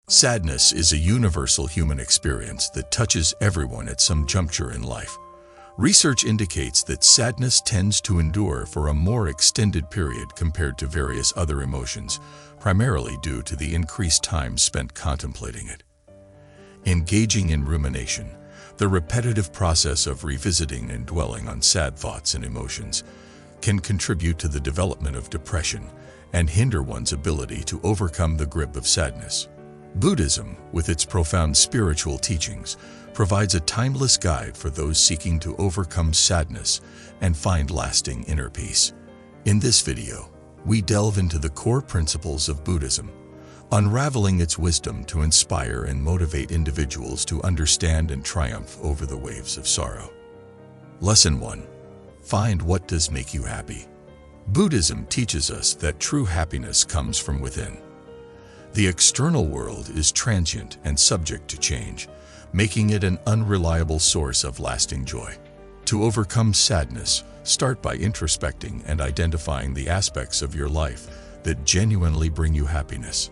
Sadness is a universal human experience that touches everyone at some juncture in life. Research indicates that sadness tends to endure for a more extended period compared to various other emotions, primarily due to the increased time spent contemplating it. Engaging in rumination, the repetitive process of revisiting and dwelling on sad thoughts and emotions, can contribute to the development of depression and hinder one's ability to overcome the grip of sadness. Buddhism, with its profound spiritual teachings, provides a timeless guide for those seeking to overcome sadness and find lasting inner peace. In this video, we delve into the core principles of Buddhism, unraveling its wisdom to inspire and motivate individuals to understand and triumph over the waves of sorrow. Lesson 1. Find what does make you happy. Buddhism teaches us that true happiness comes from within. The external world is transient and subject to change, making it an unreliable source of lasting joy. To overcome sadness, start by introspecting and identifying the aspects of your life that genuinely bring you happiness.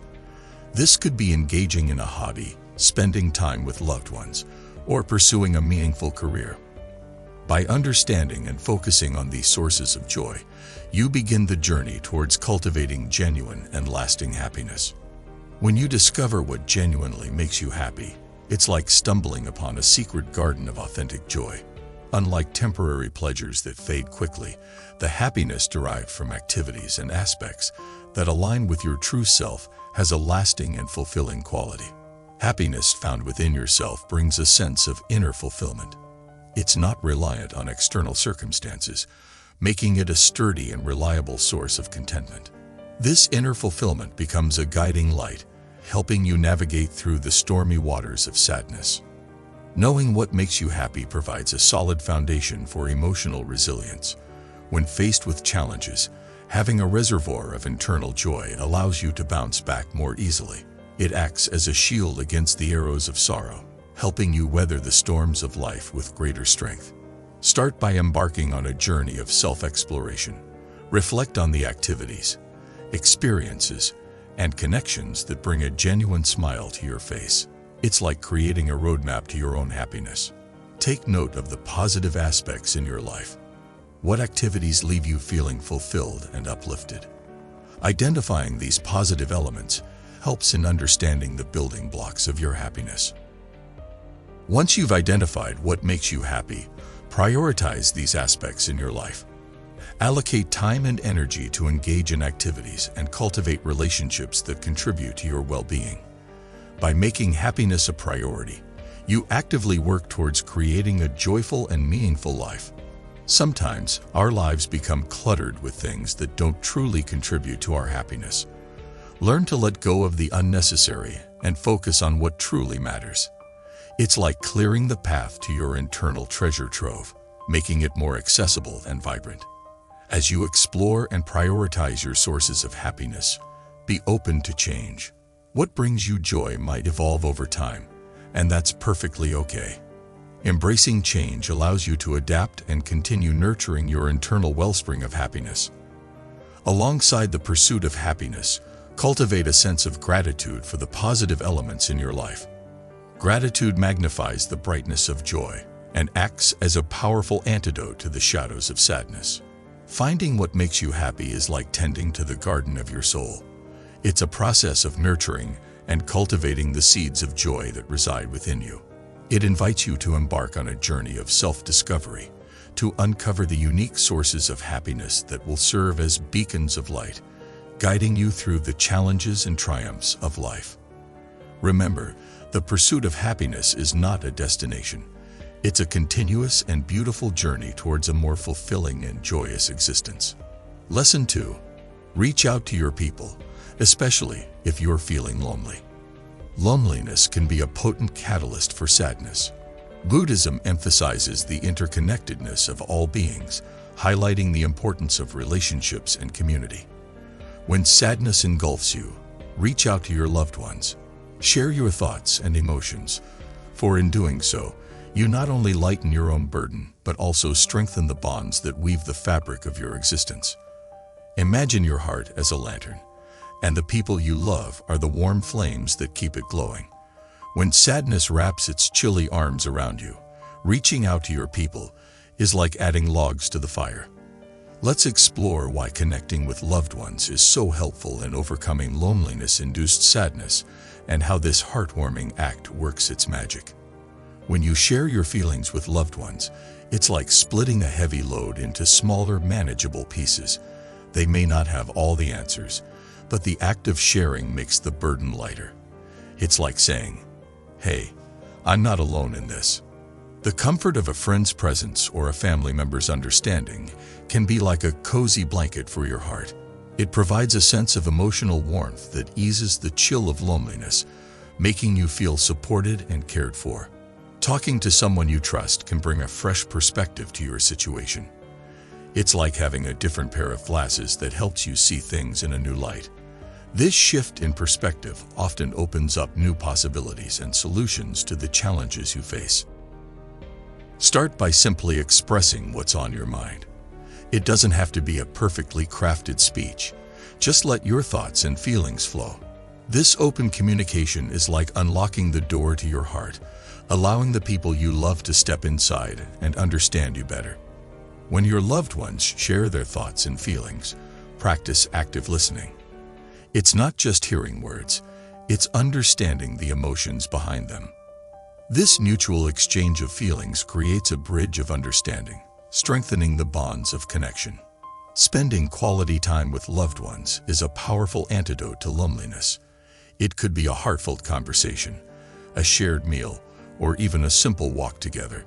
This could be engaging in a hobby, spending time with loved ones, or pursuing a meaningful career. By understanding and focusing on these sources of joy, you begin the journey towards cultivating genuine and lasting happiness. When you discover what genuinely makes you happy, it's like stumbling upon a secret garden of authentic joy. Unlike temporary pleasures that fade quickly, the happiness derived from activities and aspects that align with your true self has a lasting and fulfilling quality. Happiness found within yourself brings a sense of inner fulfillment. It's not reliant on external circumstances, making it a sturdy and reliable source of contentment. This inner fulfillment becomes a guiding light, helping you navigate through the stormy waters of sadness. Knowing what makes you happy provides a solid foundation for emotional resilience. When faced with challenges, having a reservoir of internal joy allows you to bounce back more easily. It acts as a shield against the arrows of sorrow, helping you weather the storms of life with greater strength. Start by embarking on a journey of self-exploration. Reflect on the activities, experiences, and connections that bring a genuine smile to your face. It's like creating a roadmap to your own happiness. Take note of the positive aspects in your life. What activities leave you feeling fulfilled and uplifted? Identifying these positive elements helps in understanding the building blocks of your happiness. Once you've identified what makes you happy, prioritize these aspects in your life. Allocate time and energy to engage in activities and cultivate relationships that contribute to your well-being. By making happiness a priority, you actively work towards creating a joyful and meaningful life. Sometimes, our lives become cluttered with things that don't truly contribute to our happiness. Learn to let go of the unnecessary and focus on what truly matters. It's like clearing the path to your internal treasure trove, making it more accessible and vibrant. As you explore and prioritize your sources of happiness, be open to change. What brings you joy might evolve over time, and that's perfectly okay. Embracing change allows you to adapt and continue nurturing your internal wellspring of happiness. Alongside the pursuit of happiness, cultivate a sense of gratitude for the positive elements in your life. Gratitude magnifies the brightness of joy and acts as a powerful antidote to the shadows of sadness. Finding what makes you happy is like tending to the garden of your soul. It's a process of nurturing and cultivating the seeds of joy that reside within you. It invites you to embark on a journey of self-discovery, to uncover the unique sources of happiness that will serve as beacons of light, guiding you through the challenges and triumphs of life. Remember, the pursuit of happiness is not a destination. It's a continuous and beautiful journey towards a more fulfilling and joyous existence. Lesson 2. Reach out to your people, especially if you're feeling lonely. Loneliness can be a potent catalyst for sadness. Buddhism emphasizes the interconnectedness of all beings, highlighting the importance of relationships and community. When sadness engulfs you, reach out to your loved ones. Share your thoughts and emotions, for in doing so, you not only lighten your own burden, but also strengthen the bonds that weave the fabric of your existence. Imagine your heart as a lantern, And the people you love are the warm flames that keep it glowing. When sadness wraps its chilly arms around you, reaching out to your people is like adding logs to the fire. Let's explore why connecting with loved ones is so helpful in overcoming loneliness-induced sadness and how this heartwarming act works its magic. When you share your feelings with loved ones, it's like splitting a heavy load into smaller, manageable pieces. They may not have all the answers, but the act of sharing makes the burden lighter. It's like saying, "Hey, I'm not alone in this." The comfort of a friend's presence or a family member's understanding can be like a cozy blanket for your heart. It provides a sense of emotional warmth that eases the chill of loneliness, making you feel supported and cared for. Talking to someone you trust can bring a fresh perspective to your situation. It's like having a different pair of glasses that helps you see things in a new light. This shift in perspective often opens up new possibilities and solutions to the challenges you face. Start by simply expressing what's on your mind. It doesn't have to be a perfectly crafted speech. Just let your thoughts and feelings flow. This open communication is like unlocking the door to your heart, allowing the people you love to step inside and understand you better. When your loved ones share their thoughts and feelings, practice active listening. It's not just hearing words, it's understanding the emotions behind them. This mutual exchange of feelings creates a bridge of understanding, strengthening the bonds of connection. Spending quality time with loved ones is a powerful antidote to loneliness. It could be a heartfelt conversation, a shared meal, or even a simple walk together.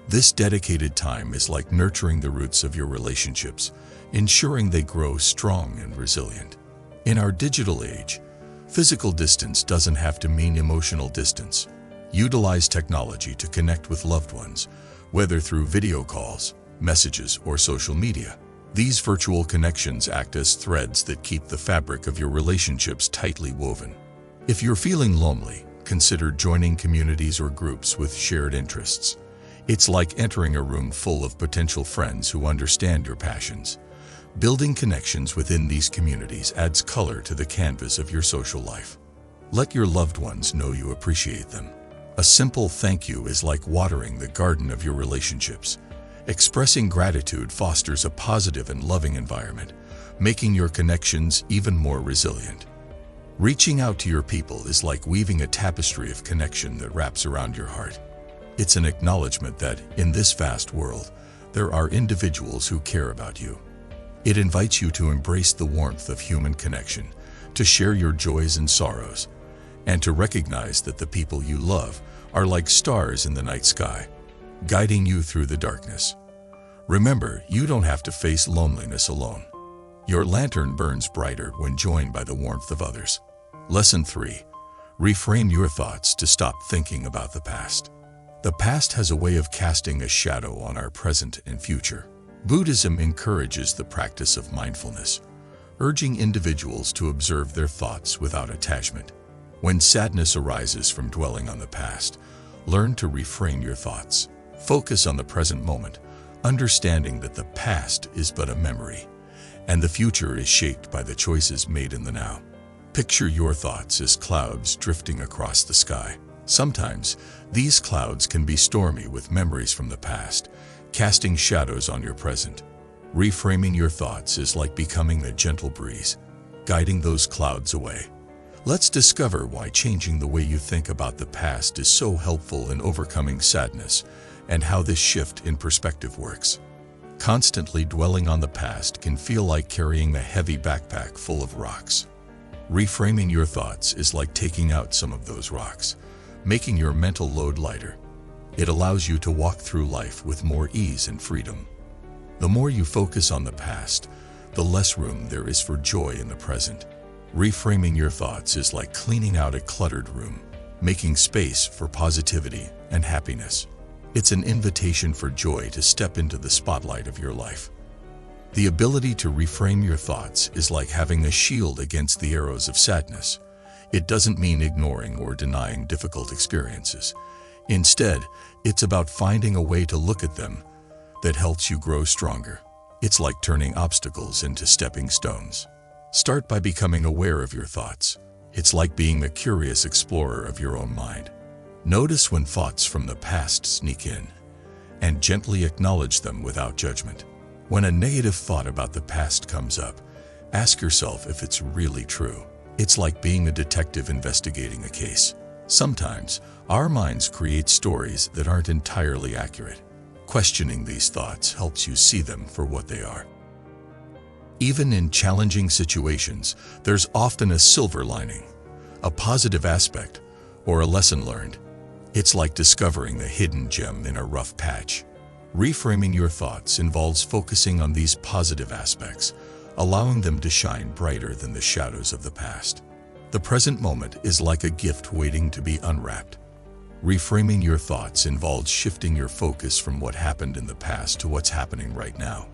This dedicated time is like nurturing the roots of your relationships, ensuring they grow strong and resilient. In our digital age, physical distance doesn't have to mean emotional distance. Utilize technology to connect with loved ones, whether through video calls, messages, or social media. These virtual connections act as threads that keep the fabric of your relationships tightly woven. If you're feeling lonely, consider joining communities or groups with shared interests. It's like entering a room full of potential friends who understand your passions. Building connections within these communities adds color to the canvas of your social life. Let your loved ones know you appreciate them. A simple thank you is like watering the garden of your relationships. Expressing gratitude fosters a positive and loving environment, making your connections even more resilient. Reaching out to your people is like weaving a tapestry of connection that wraps around your heart. It's an acknowledgement that, in this vast world, there are individuals who care about you. It invites you to embrace the warmth of human connection, to share your joys and sorrows, and to recognize that the people you love are like stars in the night sky, guiding you through the darkness. Remember, you don't have to face loneliness alone. Your lantern burns brighter when joined by the warmth of others. Lesson 3. Reframe your thoughts to stop thinking about the past. The past has a way of casting a shadow on our present and future. Buddhism encourages the practice of mindfulness, urging individuals to observe their thoughts without attachment. When sadness arises from dwelling on the past, learn to reframe your thoughts. Focus on the present moment, understanding that the past is but a memory, and the future is shaped by the choices made in the now. Picture your thoughts as clouds drifting across the sky. Sometimes, these clouds can be stormy with memories from the past, casting shadows on your present. Reframing your thoughts is like becoming a gentle breeze, guiding those clouds away. Let's discover why changing the way you think about the past is so helpful in overcoming sadness, and how this shift in perspective works. Constantly dwelling on the past can feel like carrying a heavy backpack full of rocks. Reframing your thoughts is like taking out some of those rocks, making your mental load lighter. It allows you to walk through life with more ease and freedom. The more you focus on the past, the less room there is for joy in the present. Reframing your thoughts is like cleaning out a cluttered room, making space for positivity and happiness. It's an invitation for joy to step into the spotlight of your life. The ability to reframe your thoughts is like having a shield against the arrows of sadness. It doesn't mean ignoring or denying difficult experiences. Instead, it's about finding a way to look at them that helps you grow stronger. It's like turning obstacles into stepping stones. Start by becoming aware of your thoughts. It's like being a curious explorer of your own mind. Notice when thoughts from the past sneak in, and gently acknowledge them without judgment. When a negative thought about the past comes up, ask yourself if it's really true. It's like being a detective investigating a case. Sometimes, our minds create stories that aren't entirely accurate. Questioning these thoughts helps you see them for what they are. Even in challenging situations, there's often a silver lining, a positive aspect, or a lesson learned. It's like discovering a hidden gem in a rough patch. Reframing your thoughts involves focusing on these positive aspects, allowing them to shine brighter than the shadows of the past. The present moment is like a gift waiting to be unwrapped. Reframing your thoughts involves shifting your focus from what happened in the past to what's happening right now.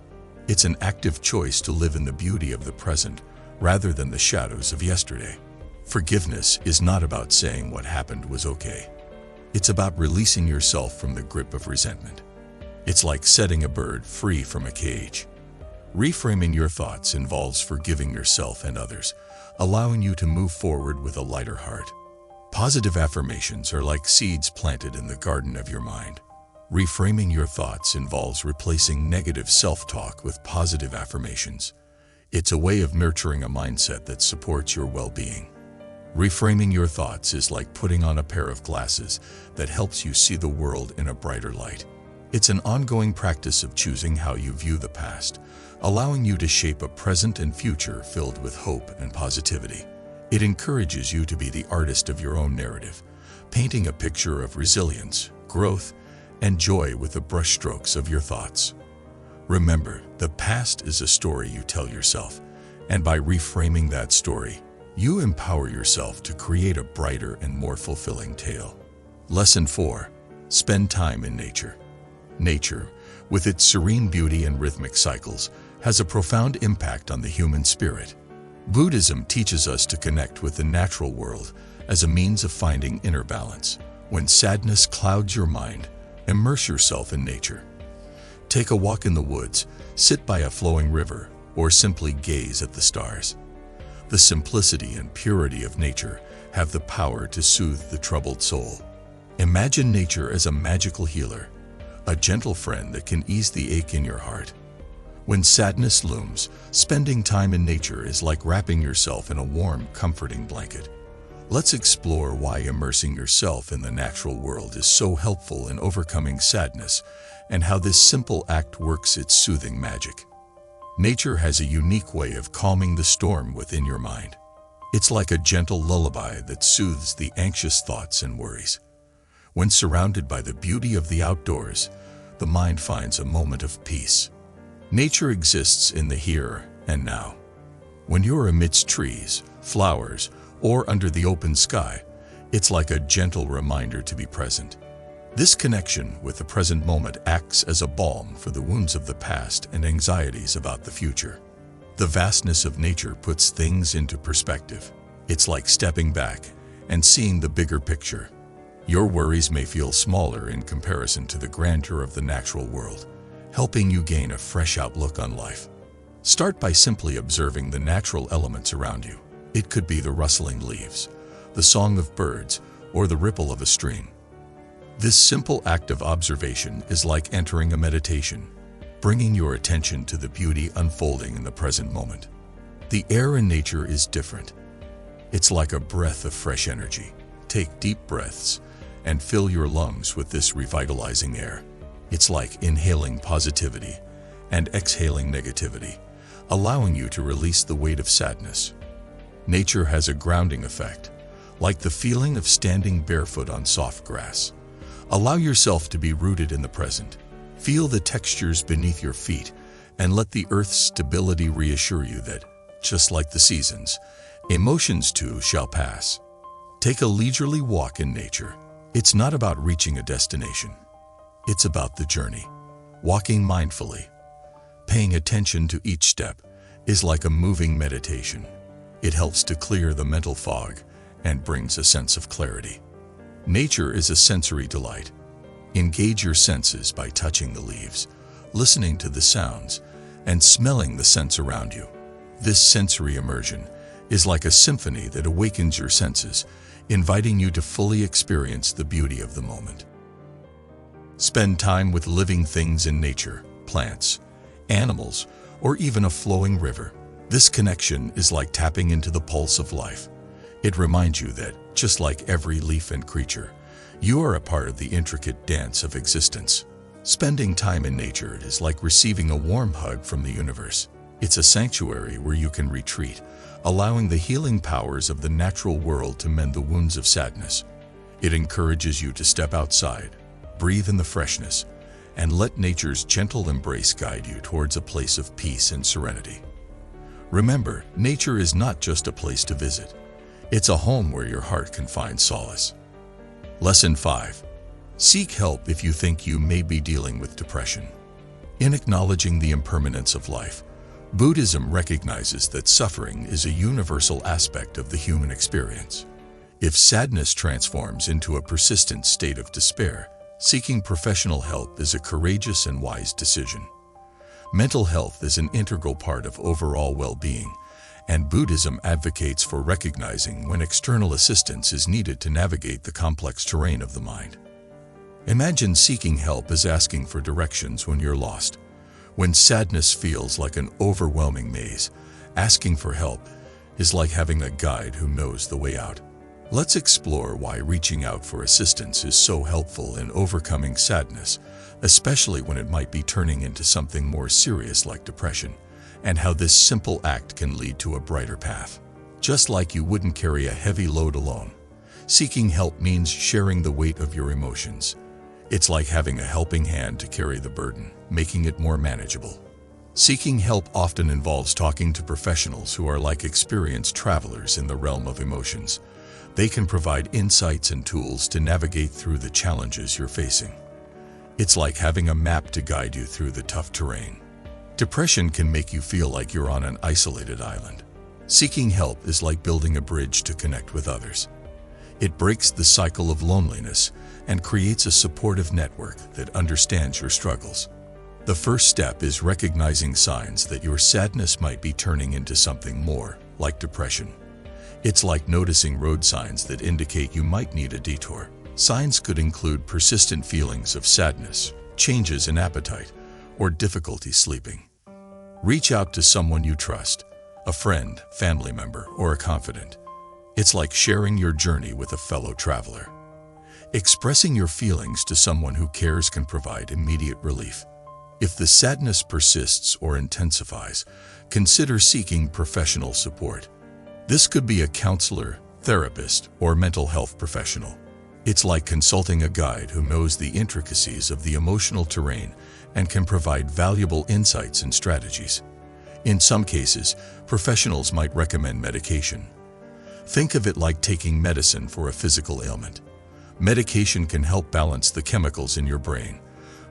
It's an active choice to live in the beauty of the present rather than the shadows of yesterday. Forgiveness is not about saying what happened was okay. It's about releasing yourself from the grip of resentment. It's like setting a bird free from a cage. Reframing your thoughts involves forgiving yourself and others, allowing you to move forward with a lighter heart. Positive affirmations are like seeds planted in the garden of your mind. Reframing your thoughts involves replacing negative self-talk with positive affirmations. It's a way of nurturing a mindset that supports your well-being. Reframing your thoughts is like putting on a pair of glasses that helps you see the world in a brighter light. It's an ongoing practice of choosing how you view the past, allowing you to shape a present and future filled with hope and positivity. It encourages you to be the artist of your own narrative, painting a picture of resilience, growth, and joy with the brushstrokes of your thoughts. Remember, the past is a story you tell yourself, and by reframing that story, you empower yourself to create a brighter and more fulfilling tale. Lesson 4. Spend time in nature. Nature, with its serene beauty and rhythmic cycles, has a profound impact on the human spirit. Buddhism teaches us to connect with the natural world as a means of finding inner balance. When sadness clouds your mind, immerse yourself in nature. Take a walk in the woods, sit by a flowing river, or simply gaze at the stars. The simplicity and purity of nature have the power to soothe the troubled soul. Imagine nature as a magical healer, a gentle friend that can ease the ache in your heart. When sadness looms, spending time in nature is like wrapping yourself in a warm, comforting blanket. Let's explore why immersing yourself in the natural world is so helpful in overcoming sadness and how this simple act works its soothing magic. Nature has a unique way of calming the storm within your mind. It's like a gentle lullaby that soothes the anxious thoughts and worries. When surrounded by the beauty of the outdoors, the mind finds a moment of peace. Nature exists in the here and now. When you're amidst trees, flowers, or under the open sky, it's like a gentle reminder to be present. This connection with the present moment acts as a balm for the wounds of the past and anxieties about the future. The vastness of nature puts things into perspective. It's like stepping back and seeing the bigger picture. Your worries may feel smaller in comparison to the grandeur of the natural world, helping you gain a fresh outlook on life. Start by simply observing the natural elements around you. It could be the rustling leaves, the song of birds, or the ripple of a stream. This simple act of observation is like entering a meditation, bringing your attention to the beauty unfolding in the present moment. The air in nature is different. It's like a breath of fresh energy. Take deep breaths and fill your lungs with this revitalizing air. It's like inhaling positivity and exhaling negativity, allowing you to release the weight of sadness. Nature has a grounding effect, like the feeling of standing barefoot on soft grass. Allow yourself to be rooted in the present. Feel the textures beneath your feet and let the earth's stability reassure you that, just like the seasons, emotions too shall pass. Take a leisurely walk in nature. It's not about reaching a destination. It's about the journey. Walking mindfully, paying attention to each step, is like a moving meditation. It helps to clear the mental fog and brings a sense of clarity. Nature is a sensory delight. Engage your senses by touching the leaves, listening to the sounds, and smelling the scents around you. This sensory immersion is like a symphony that awakens your senses, inviting you to fully experience the beauty of the moment. Spend time with living things in nature, plants, animals, or even a flowing river. This connection is like tapping into the pulse of life. It reminds you that, just like every leaf and creature, you are a part of the intricate dance of existence. Spending time in nature is like receiving a warm hug from the universe. It's a sanctuary where you can retreat, allowing the healing powers of the natural world to mend the wounds of sadness. It encourages you to step outside, breathe in the freshness, and let nature's gentle embrace guide you towards a place of peace and serenity. Remember, nature is not just a place to visit. It's a home where your heart can find solace. Lesson 5. Seek help if you think you may be dealing with depression. In acknowledging the impermanence of life, Buddhism recognizes that suffering is a universal aspect of the human experience. If sadness transforms into a persistent state of despair, seeking professional help is a courageous and wise decision. Mental health is an integral part of overall well-being, and Buddhism advocates for recognizing when external assistance is needed to navigate the complex terrain of the mind. Imagine seeking help as asking for directions when you're lost. When sadness feels like an overwhelming maze, asking for help is like having a guide who knows the way out. Let's explore why reaching out for assistance is so helpful in overcoming sadness, especially when it might be turning into something more serious like depression, and how this simple act can lead to a brighter path. Just like you wouldn't carry a heavy load alone, seeking help means sharing the weight of your emotions. It's like having a helping hand to carry the burden, making it more manageable. Seeking help often involves talking to professionals who are like experienced travelers in the realm of emotions. They can provide insights and tools to navigate through the challenges you're facing. It's like having a map to guide you through the tough terrain. Depression can make you feel like you're on an isolated island. Seeking help is like building a bridge to connect with others. It breaks the cycle of loneliness and creates a supportive network that understands your struggles. The first step is recognizing signs that your sadness might be turning into something more, like depression. It's like noticing road signs that indicate you might need a detour. Signs could include persistent feelings of sadness, changes in appetite, or difficulty sleeping. Reach out to someone you trust, a friend, family member, or a confidant. It's like sharing your journey with a fellow traveler. Expressing your feelings to someone who cares can provide immediate relief. If the sadness persists or intensifies, consider seeking professional support. This could be a counselor, therapist, or mental health professional. It's like consulting a guide who knows the intricacies of the emotional terrain and can provide valuable insights and strategies. In some cases, professionals might recommend medication. Think of it like taking medicine for a physical ailment. Medication can help balance the chemicals in your brain,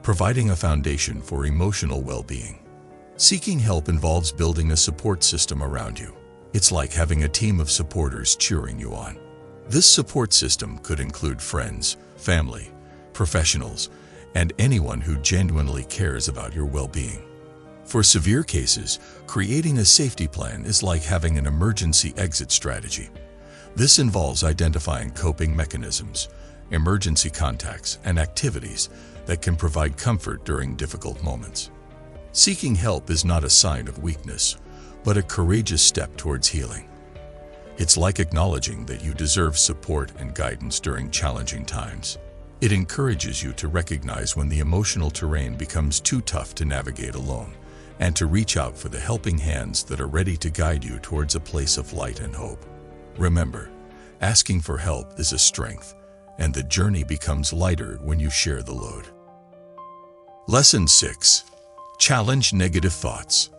providing a foundation for emotional well-being. Seeking help involves building a support system around you. It's like having a team of supporters cheering you on. This support system could include friends, family, professionals, and anyone who genuinely cares about your well-being. For severe cases, creating a safety plan is like having an emergency exit strategy. This involves identifying coping mechanisms, emergency contacts, and activities that can provide comfort during difficult moments. Seeking help is not a sign of weakness, but a courageous step towards healing. It's like acknowledging that you deserve support and guidance during challenging times. It encourages you to recognize when the emotional terrain becomes too tough to navigate alone, and to reach out for the helping hands that are ready to guide you towards a place of light and hope. Remember, asking for help is a strength, and the journey becomes lighter when you share the load. Lesson 6. Challenge negative thoughts.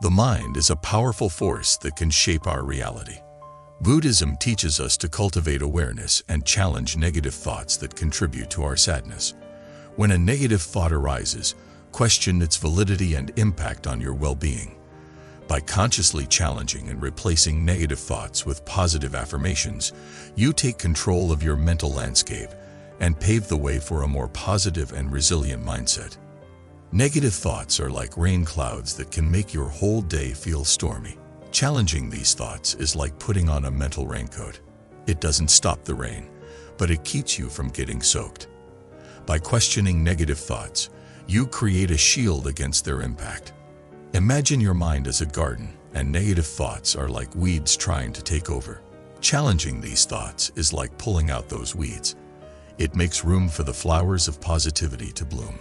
The mind is a powerful force that can shape our reality. Buddhism teaches us to cultivate awareness and challenge negative thoughts that contribute to our sadness. When a negative thought arises, question its validity and impact on your well-being. By consciously challenging and replacing negative thoughts with positive affirmations, you take control of your mental landscape and pave the way for a more positive and resilient mindset. Negative thoughts are like rain clouds that can make your whole day feel stormy. Challenging these thoughts is like putting on a mental raincoat. It doesn't stop the rain, but it keeps you from getting soaked. By questioning negative thoughts, you create a shield against their impact. Imagine your mind as a garden, and negative thoughts are like weeds trying to take over. Challenging these thoughts is like pulling out those weeds. It makes room for the flowers of positivity to bloom.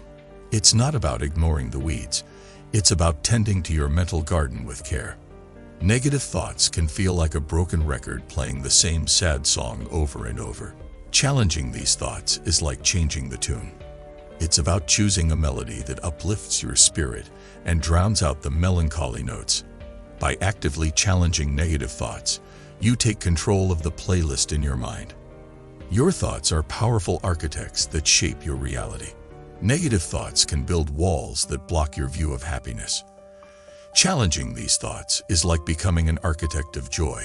It's not about ignoring the weeds. It's about tending to your mental garden with care. Negative thoughts can feel like a broken record playing the same sad song over and over. Challenging these thoughts is like changing the tune. It's about choosing a melody that uplifts your spirit and drowns out the melancholy notes. By actively challenging negative thoughts, you take control of the playlist in your mind. Your thoughts are powerful architects that shape your reality. Negative thoughts can build walls that block your view of happiness. Challenging these thoughts is like becoming an architect of joy,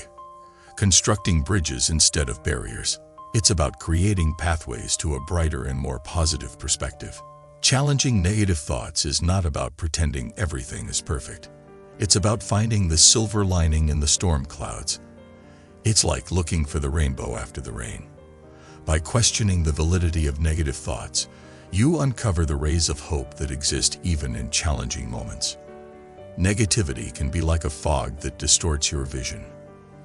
constructing bridges instead of barriers. It's about creating pathways to a brighter and more positive perspective. Challenging negative thoughts is not about pretending everything is perfect. It's about finding the silver lining in the storm clouds. It's like looking for the rainbow after the rain. By questioning the validity of negative thoughts, you uncover the rays of hope that exist even in challenging moments. Negativity can be like a fog that distorts your vision.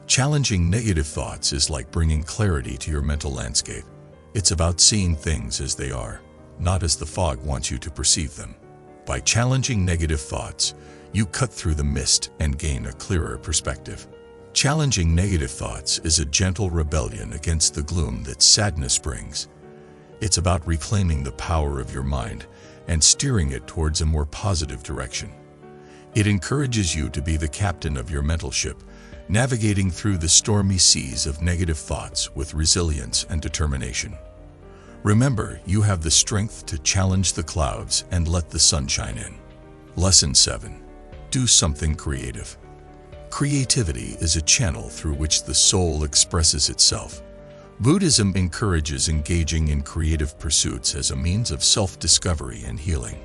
Challenging negative thoughts is like bringing clarity to your mental landscape. It's about seeing things as they are, not as the fog wants you to perceive them. By challenging negative thoughts, you cut through the mist and gain a clearer perspective. Challenging negative thoughts is a gentle rebellion against the gloom that sadness brings. It's about reclaiming the power of your mind and steering it towards a more positive direction. It encourages you to be the captain of your mental ship, navigating through the stormy seas of negative thoughts with resilience and determination. Remember, you have the strength to challenge the clouds and let the sun shine in. Lesson 7. Do something creative. Creativity is a channel through which the soul expresses itself. Buddhism encourages engaging in creative pursuits as a means of self-discovery and healing.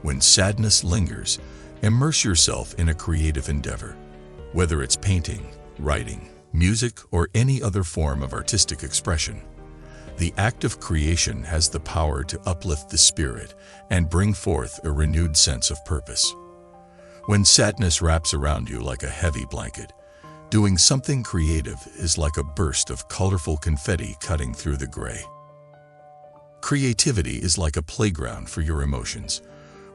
When sadness lingers, immerse yourself in a creative endeavor. Whether it's painting, writing, music, or any other form of artistic expression, the act of creation has the power to uplift the spirit and bring forth a renewed sense of purpose. When sadness wraps around you like a heavy blanket, doing something creative is like a burst of colorful confetti cutting through the gray. Creativity is like a playground for your emotions.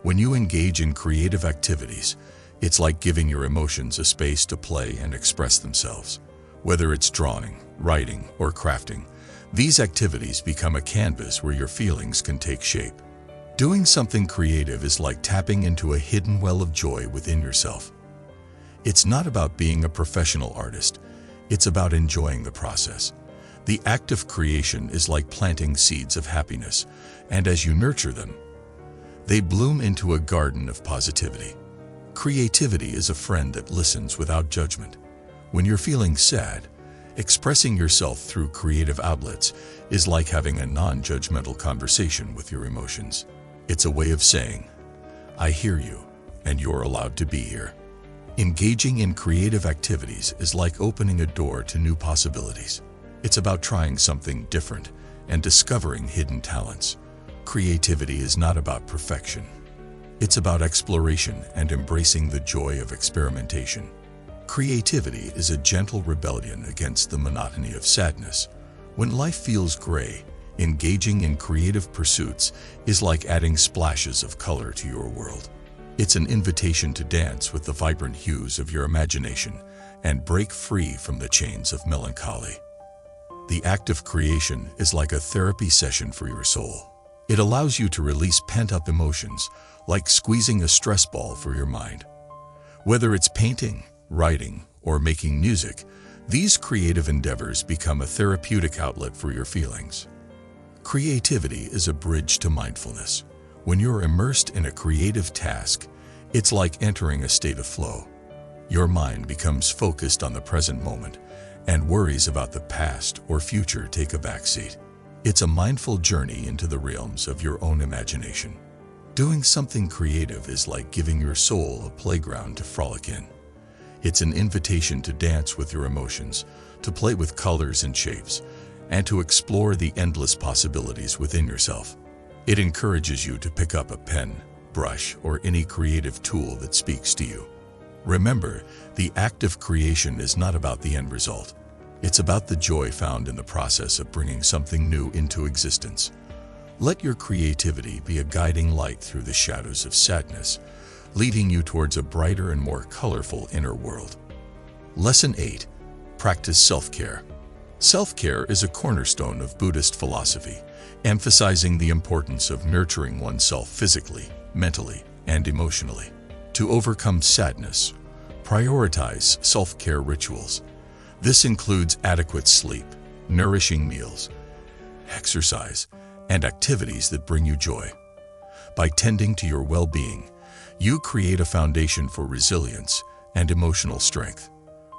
When you engage in creative activities, it's like giving your emotions a space to play and express themselves. Whether it's drawing, writing, or crafting, these activities become a canvas where your feelings can take shape. Doing something creative is like tapping into a hidden well of joy within yourself. It's not about being a professional artist. It's about enjoying the process. The act of creation is like planting seeds of happiness, and as you nurture them, they bloom into a garden of positivity. Creativity is a friend that listens without judgment. When you're feeling sad, expressing yourself through creative outlets is like having a non-judgmental conversation with your emotions. It's a way of saying, "I hear you, and you're allowed to be here." Engaging in creative activities is like opening a door to new possibilities. It's about trying something different and discovering hidden talents. Creativity is not about perfection. It's about exploration and embracing the joy of experimentation. Creativity is a gentle rebellion against the monotony of sadness. When life feels gray, engaging in creative pursuits is like adding splashes of color to your world. It's an invitation to dance with the vibrant hues of your imagination and break free from the chains of melancholy. The act of creation is like a therapy session for your soul. It allows you to release pent-up emotions, like squeezing a stress ball for your mind. Whether it's painting, writing, or making music, these creative endeavors become a therapeutic outlet for your feelings. Creativity is a bridge to mindfulness. When you're immersed in a creative task, it's like entering a state of flow. Your mind becomes focused on the present moment, and worries about the past or future take a backseat. It's a mindful journey into the realms of your own imagination. Doing something creative is like giving your soul a playground to frolic in. It's an invitation to dance with your emotions, to play with colors and shapes, and to explore the endless possibilities within yourself. It encourages you to pick up a pen, brush, or any creative tool that speaks to you. Remember, the act of creation is not about the end result. It's about the joy found in the process of bringing something new into existence. Let your creativity be a guiding light through the shadows of sadness, leading you towards a brighter and more colorful inner world. Lesson 8. Practice self-care. Self-care is a cornerstone of Buddhist philosophy, emphasizing the importance of nurturing oneself physically, mentally, and emotionally. To overcome sadness, prioritize self-care rituals. This includes adequate sleep, nourishing meals, exercise, and activities that bring you joy. By tending to your well-being, you create a foundation for resilience and emotional strength.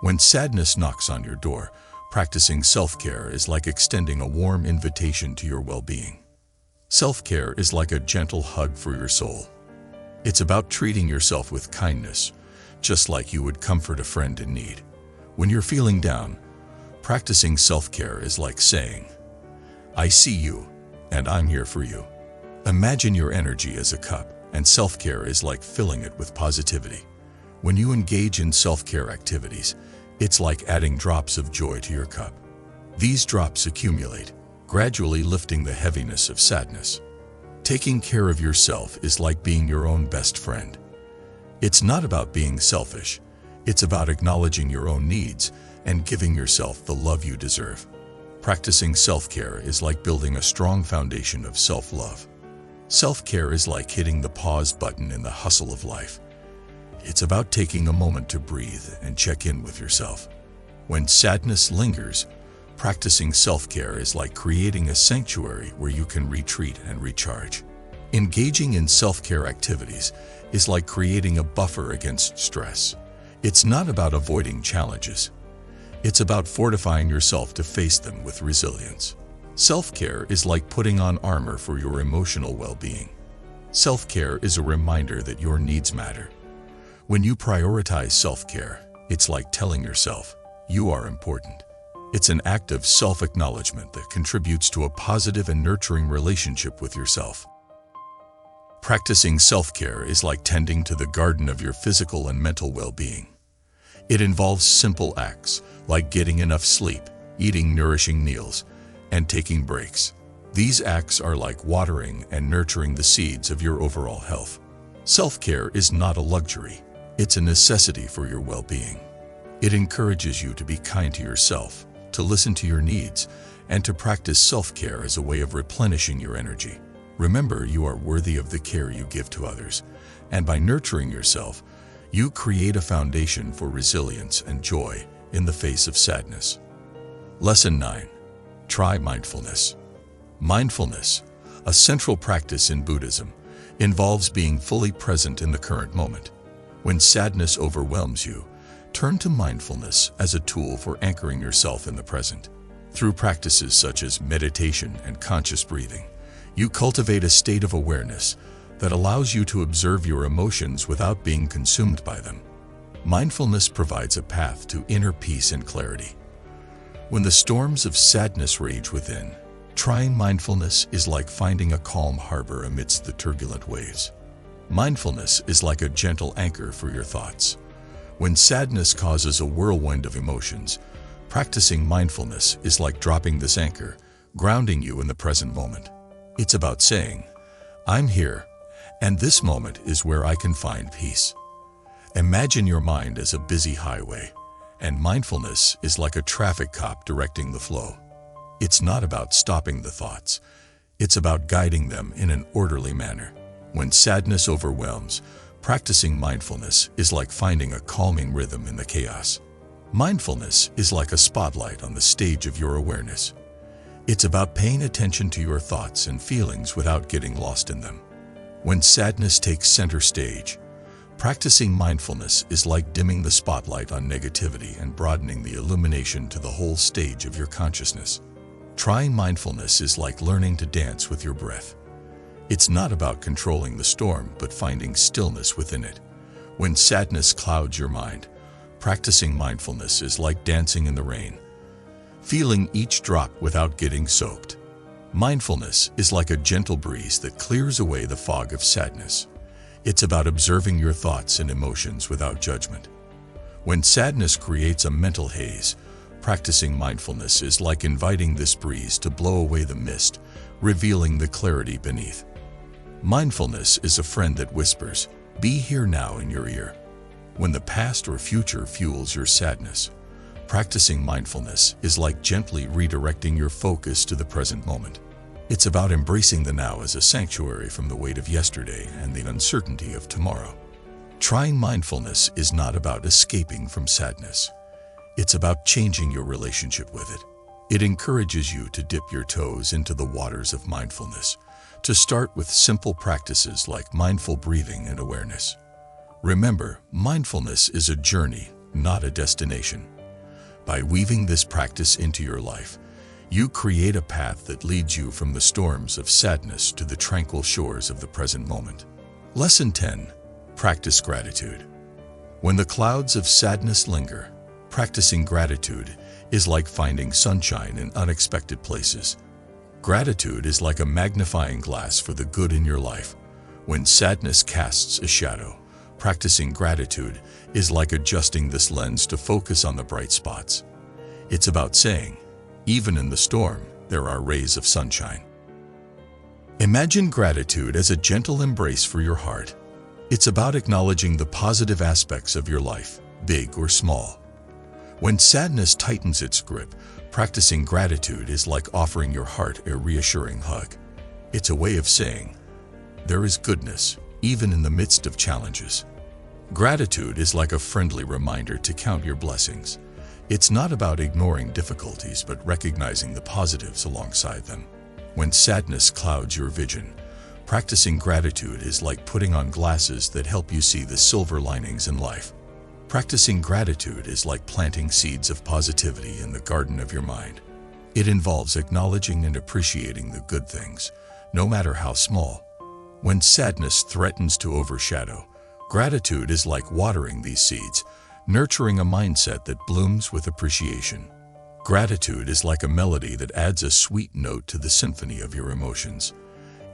When sadness knocks on your door, practicing self-care is like extending a warm invitation to your well-being. Self-care is like a gentle hug for your soul. It's about treating yourself with kindness, just like you would comfort a friend in need. When you're feeling down, practicing self-care is like saying, "I see you, and I'm here for you." Imagine your energy as a cup, and self-care is like filling it with positivity. When you engage in self-care activities, it's like adding drops of joy to your cup. These drops accumulate, gradually lifting the heaviness of sadness. Taking care of yourself is like being your own best friend. It's not about being selfish. It's about acknowledging your own needs and giving yourself the love you deserve. Practicing self-care is like building a strong foundation of self-love. Self-care is like hitting the pause button in the hustle of life. It's about taking a moment to breathe and check in with yourself. When sadness lingers, practicing self-care is like creating a sanctuary where you can retreat and recharge. Engaging in self-care activities is like creating a buffer against stress. It's not about avoiding challenges. It's about fortifying yourself to face them with resilience. Self-care is like putting on armor for your emotional well-being. Self-care is a reminder that your needs matter. When you prioritize self-care, it's like telling yourself, you are important. It's an act of self-acknowledgement that contributes to a positive and nurturing relationship with yourself. Practicing self-care is like tending to the garden of your physical and mental well-being. It involves simple acts like getting enough sleep, eating nourishing meals, and taking breaks. These acts are like watering and nurturing the seeds of your overall health. Self-care is not a luxury. It's a necessity for your well-being. It encourages you to be kind to yourself, to listen to your needs, and to practice self-care as a way of replenishing your energy. Remember, you are worthy of the care you give to others, and by nurturing yourself, you create a foundation for resilience and joy in the face of sadness. Lesson 9. Try mindfulness. Mindfulness, a central practice in Buddhism, involves being fully present in the current moment. When sadness overwhelms you, turn to mindfulness as a tool for anchoring yourself in the present. Through practices such as meditation and conscious breathing, you cultivate a state of awareness that allows you to observe your emotions without being consumed by them. Mindfulness provides a path to inner peace and clarity. When the storms of sadness rage within, trying mindfulness is like finding a calm harbor amidst the turbulent waves. Mindfulness is like a gentle anchor for your thoughts. When sadness causes a whirlwind of emotions, practicing mindfulness is like dropping this anchor, grounding you in the present moment. It's about saying, I'm here, and this moment is where I can find peace. Imagine your mind as a busy highway, and mindfulness is like a traffic cop directing the flow. It's not about stopping the thoughts. It's about guiding them in an orderly manner. When sadness overwhelms, practicing mindfulness is like finding a calming rhythm in the chaos. Mindfulness is like a spotlight on the stage of your awareness. It's about paying attention to your thoughts and feelings without getting lost in them. When sadness takes center stage, practicing mindfulness is like dimming the spotlight on negativity and broadening the illumination to the whole stage of your consciousness. Trying mindfulness is like learning to dance with your breath. It's not about controlling the storm, but finding stillness within it. When sadness clouds your mind, Practicing mindfulness is like dancing in the rain, feeling each drop without getting soaked. Mindfulness is like a gentle breeze that clears away the fog of sadness. It's about observing your thoughts and emotions without judgment. When sadness creates a mental haze, practicing mindfulness is like inviting this breeze to blow away the mist, revealing the clarity beneath. Mindfulness is a friend that whispers, "Be here now," in your ear. When the past or future fuels your sadness, practicing mindfulness is like gently redirecting your focus to the present moment. It's about embracing the now as a sanctuary from the weight of yesterday and the uncertainty of tomorrow. Trying mindfulness is not about escaping from sadness. It's about changing your relationship with it. It encourages you to dip your toes into the waters of mindfulness, to start with simple practices like mindful breathing and awareness. Remember, mindfulness is a journey, not a destination. By weaving this practice into your life, you create a path that leads you from the storms of sadness to the tranquil shores of the present moment. Lesson 10. Practice gratitude. When the clouds of sadness linger, practicing gratitude is like finding sunshine in unexpected places. Gratitude is like a magnifying glass for the good in your life. When sadness casts a shadow, practicing gratitude is like adjusting this lens to focus on the bright spots. It's about saying, even in the storm, there are rays of sunshine. Imagine gratitude as a gentle embrace for your heart. It's about acknowledging the positive aspects of your life, big or small. When sadness tightens its grip, practicing gratitude is like offering your heart a reassuring hug. It's a way of saying, there is goodness, even in the midst of challenges. Gratitude is like a friendly reminder to count your blessings. It's not about ignoring difficulties, but recognizing the positives alongside them. When sadness clouds your vision, practicing gratitude is like putting on glasses that help you see the silver linings in life. Practicing gratitude is like planting seeds of positivity in the garden of your mind. It involves acknowledging and appreciating the good things, no matter how small. When sadness threatens to overshadow, gratitude is like watering these seeds, nurturing a mindset that blooms with appreciation. Gratitude is like a melody that adds a sweet note to the symphony of your emotions.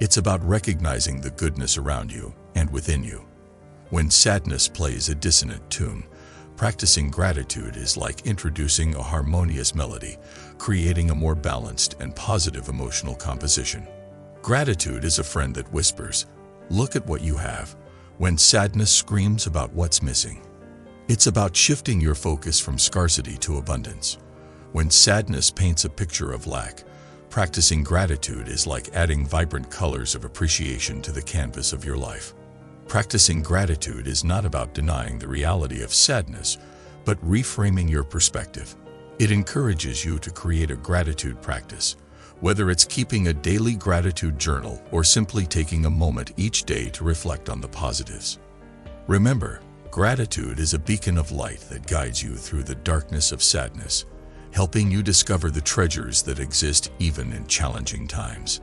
It's about recognizing the goodness around you and within you. When sadness plays a dissonant tune, practicing gratitude is like introducing a harmonious melody, creating a more balanced and positive emotional composition. Gratitude is a friend that whispers, "Look at what you have," when sadness screams about what's missing. It's about shifting your focus from scarcity to abundance. When sadness paints a picture of lack, practicing gratitude is like adding vibrant colors of appreciation to the canvas of your life. Practicing gratitude is not about denying the reality of sadness, but reframing your perspective. It encourages you to create a gratitude practice, whether it's keeping a daily gratitude journal or simply taking a moment each day to reflect on the positives. Remember, gratitude is a beacon of light that guides you through the darkness of sadness, helping you discover the treasures that exist even in challenging times.